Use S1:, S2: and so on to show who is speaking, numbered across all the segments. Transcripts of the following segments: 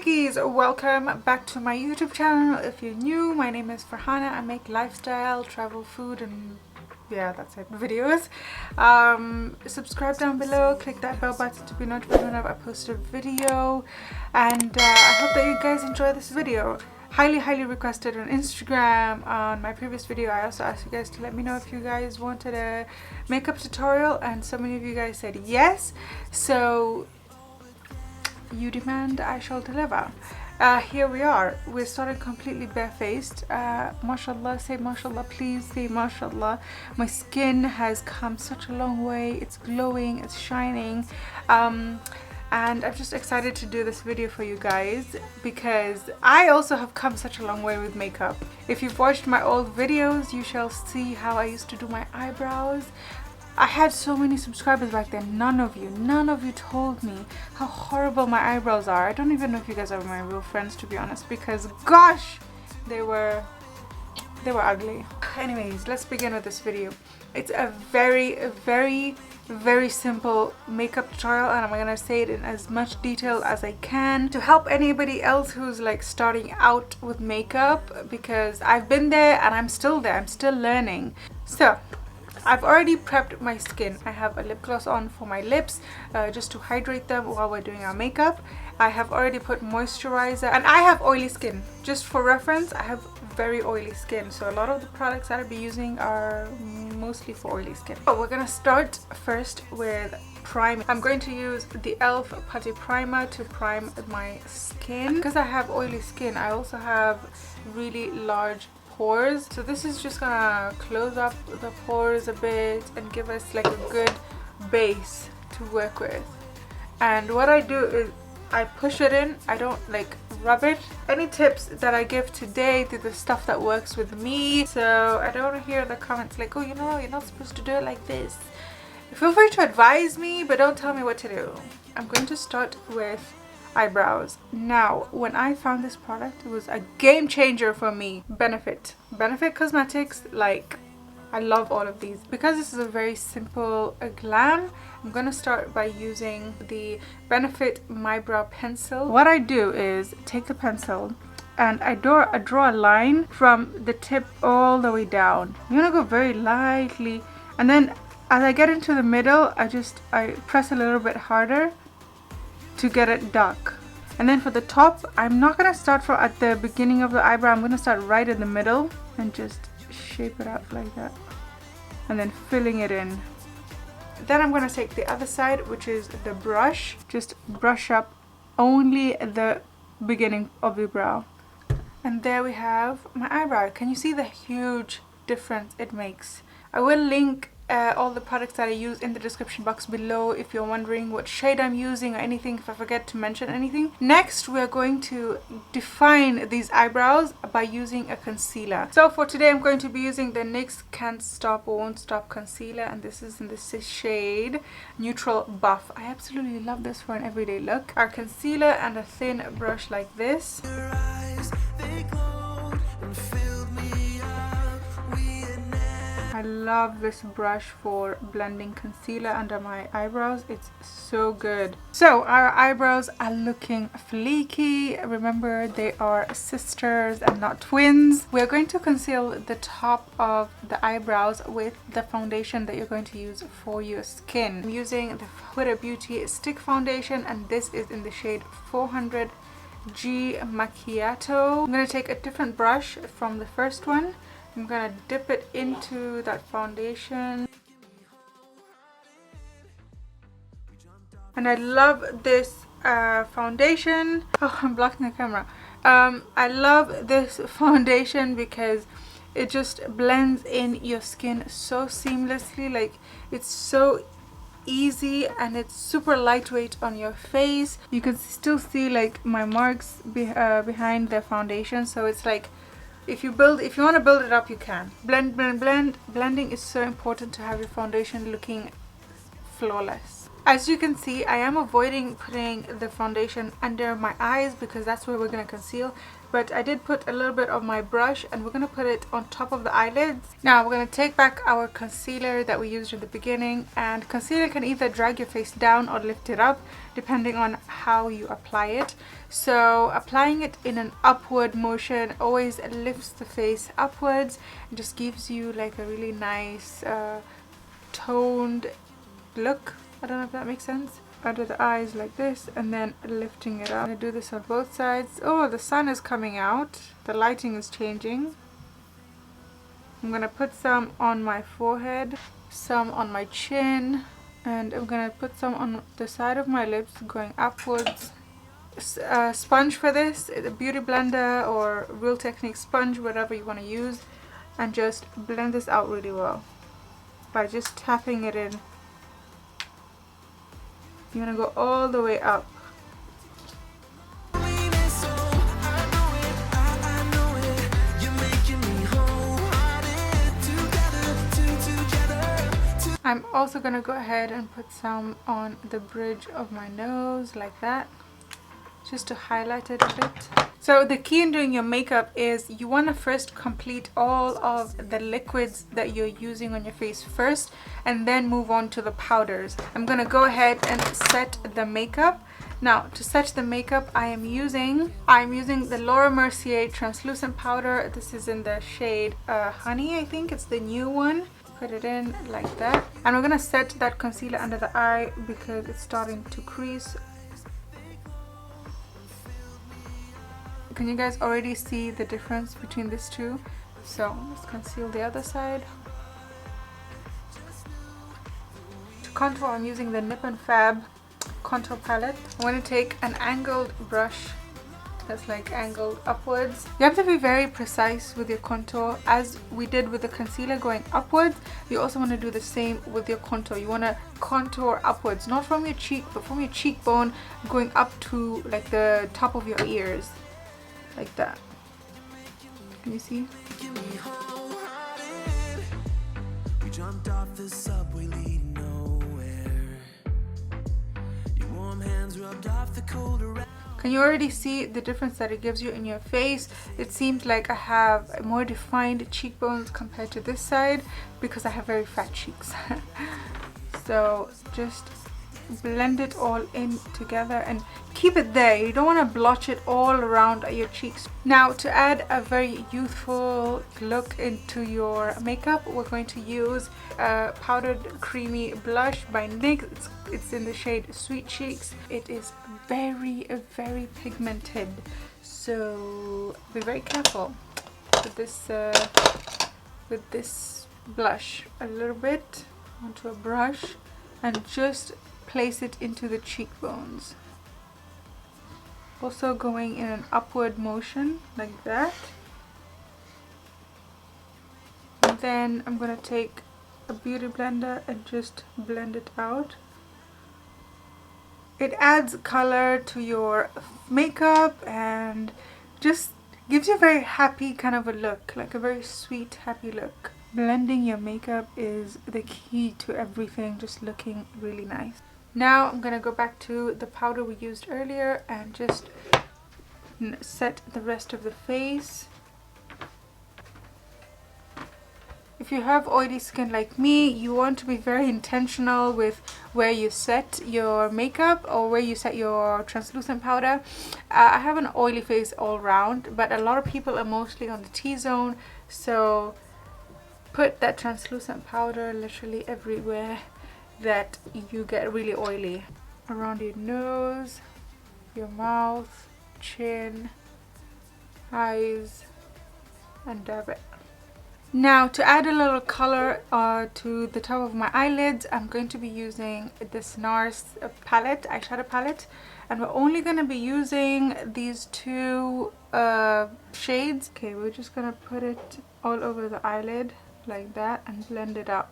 S1: Rafikis, welcome back to my YouTube channel. If you're new, my name is Farhana. I make lifestyle, travel, food, and yeah, that's it, videos. Subscribe down below, click that bell button to be notified whenever I post a video, and I hope that you guys enjoy this video. Highly requested on Instagram. On my previous video I also asked you guys to let me know if you guys wanted a makeup tutorial, and so many of you guys said yes, so you demand, I shall deliver. Here we are. We're starting completely barefaced. Mashallah, say mashallah, please say mashallah. My skin has come such a long way. It's glowing, it's shining, and I'm just excited to do this video for you guys because I also have come such a long way with makeup. If you've watched my old videos, you shall see how I used to do my eyebrows. I had so many subscribers back then. None of you told me how horrible my eyebrows are. I don't even know if you guys are my real friends, to be honest, because gosh, they were ugly. Anyways, let's begin with this video. It's a very simple makeup tutorial, and I'm gonna say it in as much detail as I can to help anybody else who's like starting out with makeup, because I've been there and I'm still there. I'm still learning. So I've already prepped my skin. I have a lip gloss on for my lips just to hydrate them while we're doing our makeup. I have already put moisturizer, and I have oily skin. Just for reference, I have very oily skin, so a lot of the products that I'll be using are mostly for oily skin. So we're gonna start first with primer. I'm going to use the e.l.f. putty primer to prime my skin. Because I have oily skin, I also have really large pores, so this is just gonna close up the pores a bit and give us like a good base to work with. And what I do is I push it in. I don't like rub it. Any tips that I give today to the stuff that works with me, so I don't want to hear in the comments like, oh, you know, you're not supposed to do it like this. Feel free to advise me, but don't tell me what to do. I'm going to start with eyebrows. Now, when I found this product, it was a game changer for me. Benefit Cosmetics, like, I love all of these. Because this is a very simple glam, I'm gonna start by using the Benefit My Brow Pencil. What I do is take the pencil and I draw a line from the tip all the way down. I'm gonna go very lightly, and then as I get into the middle, I press a little bit harder to get it dark. And then for the top, I'm not gonna start from at the beginning of the eyebrow. I'm gonna start right in the middle and just shape it out like that, and then filling it in. Then I'm gonna take the other side, which is the brush. Just brush up only the beginning of the brow, and there we have my eyebrow. Can you see the huge difference it makes? I will link all the products that I use in the description box below if you're wondering what shade I'm using or anything, if I forget to mention anything. Next, we're going to define these eyebrows by using a concealer. So for today, I'm going to be using the NYX Can't Stop Won't Stop concealer, and this is in the shade Neutral Buff. I absolutely love this for an everyday look. Our concealer and a thin brush like this. I love this brush for blending concealer under my eyebrows. It's so good. So our eyebrows are looking flaky. Remember, they are sisters and not twins. We're going to conceal the top of the eyebrows with the foundation that you're going to use for your skin. I'm using the Huda Beauty Stick Foundation, and this is in the shade 400 G Macchiato. I'm going to take a different brush from the first one. I'm gonna dip it into that foundation. And I love this foundation. Oh, I'm blocking the camera. I love this foundation because it just blends in your skin so seamlessly. Like, it's so easy and it's super lightweight on your face. You can still see like my marks behind the foundation, so it's like, if you want to build it up, you can. Blending is so important to have your foundation looking flawless. As you can see, I am avoiding putting the foundation under my eyes because that's where we're going to conceal. But I did put a little bit of my brush and we're going to put it on top of the eyelids. Now we're going to take back our concealer that we used in the beginning, and concealer can either drag your face down or lift it up depending on how you apply it. So applying it in an upward motion always lifts the face upwards and just gives you like a really nice toned look. I don't know if that makes sense. Under the eyes like this and then lifting it up. I'm going to do this on both sides. Oh, the sun is coming out. The lighting is changing. I'm going to put some on my forehead, some on my chin, and I'm going to put some on the side of my lips going upwards. Sponge for this, a beauty blender or Real Technique sponge, whatever you want to use, and just blend this out really well by just tapping it in. You're gonna go all the way up. I'm also gonna go ahead and put some on the bridge of my nose like that, just to highlight it a bit. So the key in doing your makeup is you want to first complete all of the liquids that you're using on your face first, and then move on to the powders. I'm going to go ahead and set the makeup. Now to set the makeup, I'm using the Laura Mercier translucent powder. This is in the shade Honey, I think it's the new one. Put it in like that, and we're going to set that concealer under the eye because it's starting to crease. Can you guys already see the difference between these two? So let's conceal the other side. To contour, I'm using the Nip and Fab contour palette. I'm going to take an angled brush that's like angled upwards. You have to be very precise with your contour. As we did with the concealer going upwards, you also want to do the same with your contour. You want to contour upwards, not from your cheek, but from your cheekbone going up to like the top of your ears. Like that. Can you see? We jumped off the subway leading nowhere. Your warm hands rubbed off the colder. Can you already see the difference that it gives you in your face? It seems like I have more defined cheekbones compared to this side because I have very fat cheeks. So just blend it all in together and keep it there. You don't want to blotch it all around your cheeks. Now to add a very youthful look into your makeup, we're going to use a powdered creamy blush by NYX. It's in the shade Sweet Cheeks. It is very pigmented, so be very careful with this blush. A little bit onto a brush and just place it into the cheekbones. Also going in an upward motion like that. And then I'm going to take a beauty blender and just blend it out. It adds color to your makeup and just gives you a very happy kind of a look, like a very sweet, happy look. Blending your makeup is the key to everything, just looking really nice. Now I'm going to go back to the powder we used earlier and just set the rest of the face. If you have oily skin like me, you want to be very intentional with where you set your makeup or where you set your translucent powder. I have an oily face all round, but a lot of people are mostly on the T-zone, so put that translucent powder literally everywhere that you get really oily. Around your nose, your mouth, chin, eyes, and dab it. Now to add a little color to the top of my eyelids, I'm going to be using this NARS palette, eyeshadow palette, and we're only going to be using these two shades. Okay, we're just going to put it all over the eyelid like that and blend it out.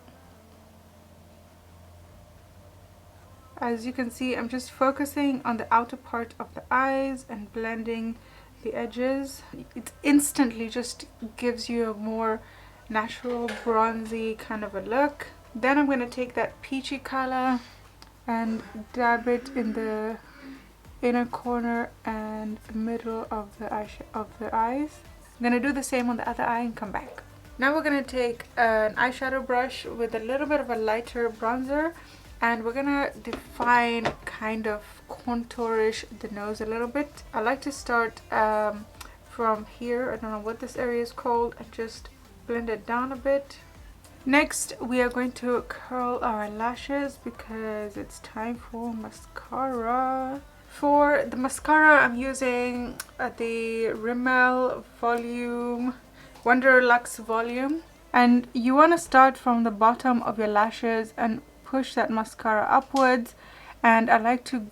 S1: As you can see, I'm just focusing on the outer part of the eyes and blending the edges. It instantly just gives you a more natural bronzy kind of a look. Then I'm going to take that peachy color and dab it in the inner corner and middle of the eyes. I'm gonna do the same on the other eye and come back. Now we're gonna take an eyeshadow brush with a little bit of a lighter bronzer, and we're gonna define, kind of contourish the nose a little bit. I like to start from here, I don't know what this area is called, and just blend it down a bit. Next we are going to curl our lashes because it's time for mascara. For the mascara I'm using the Rimmel Volume Wonderluxe Volume, and you want to start from the bottom of your lashes and push that mascara upwards, and I like to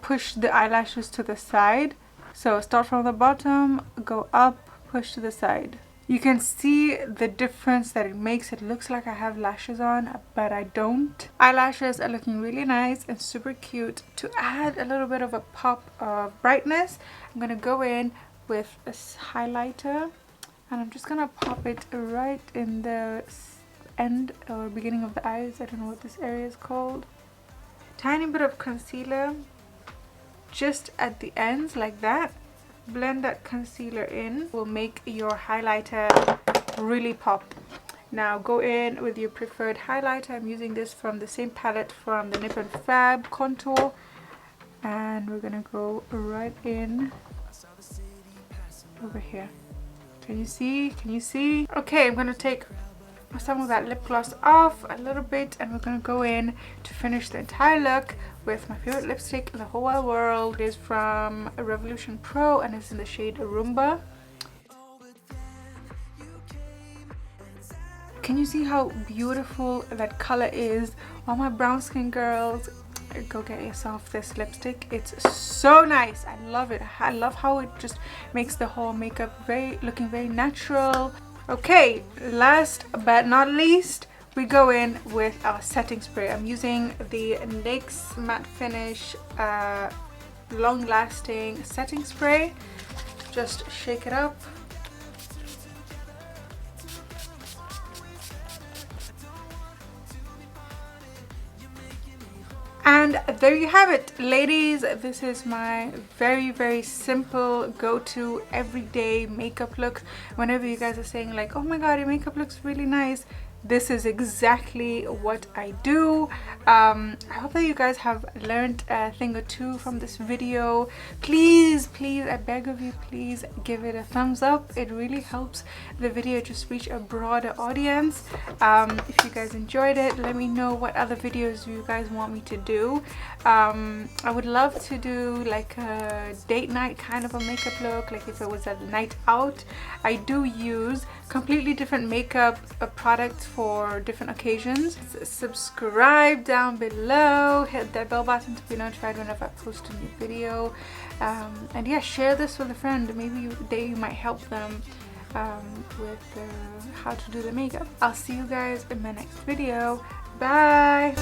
S1: push the eyelashes to the side. So start from the bottom, go up, push to the side. You can see the difference that it makes. It looks like I have lashes on, but I don't. Eyelashes are looking really nice and super cute. To add a little bit of a pop of brightness, I'm gonna go in with a highlighter, and I'm just gonna pop it right in the end or beginning of the eyes. I don't know what this area is called. Tiny bit of concealer just at the ends like that. Blend that concealer in, will make your highlighter really pop. Now go in with your preferred highlighter. I'm using this from the same palette from the Nip and Fab contour, and we're gonna go right in over here. Can you see? Can you see? Okay, I'm gonna take some of that lip gloss off a little bit, and we're gonna go in to finish the entire look with my favorite lipstick in the whole wide world. It is from Revolution Pro and it's in the shade Roomba. Can you see how beautiful that color is? All my brown skin girls, go get yourself this lipstick. It's so nice. I love it. I love how it just makes the whole makeup looking very natural. Okay, last but not least, we go in with our setting spray. I'm using the NYX Matte Finish long lasting setting spray. Just shake it up. And there you have it, ladies. This is my very simple go-to everyday makeup look. Whenever you guys are saying like, oh my god, your makeup looks really nice, this is exactly what I do. I hope that you guys have learned a thing or two from this video. Please, I beg of you, please give it a thumbs up. It really helps the video just reach a broader audience. If you guys enjoyed it, let me know what other videos you guys want me to do. I would love to do like a date night kind of a makeup look, like if it was a night out. I do use completely different makeup products for different occasions. Subscribe down below, hit that bell button to be notified whenever I post a new video, and yeah, share this with a friend. Maybe you might help them with how to do the makeup. I'll see you guys in my next video. Bye.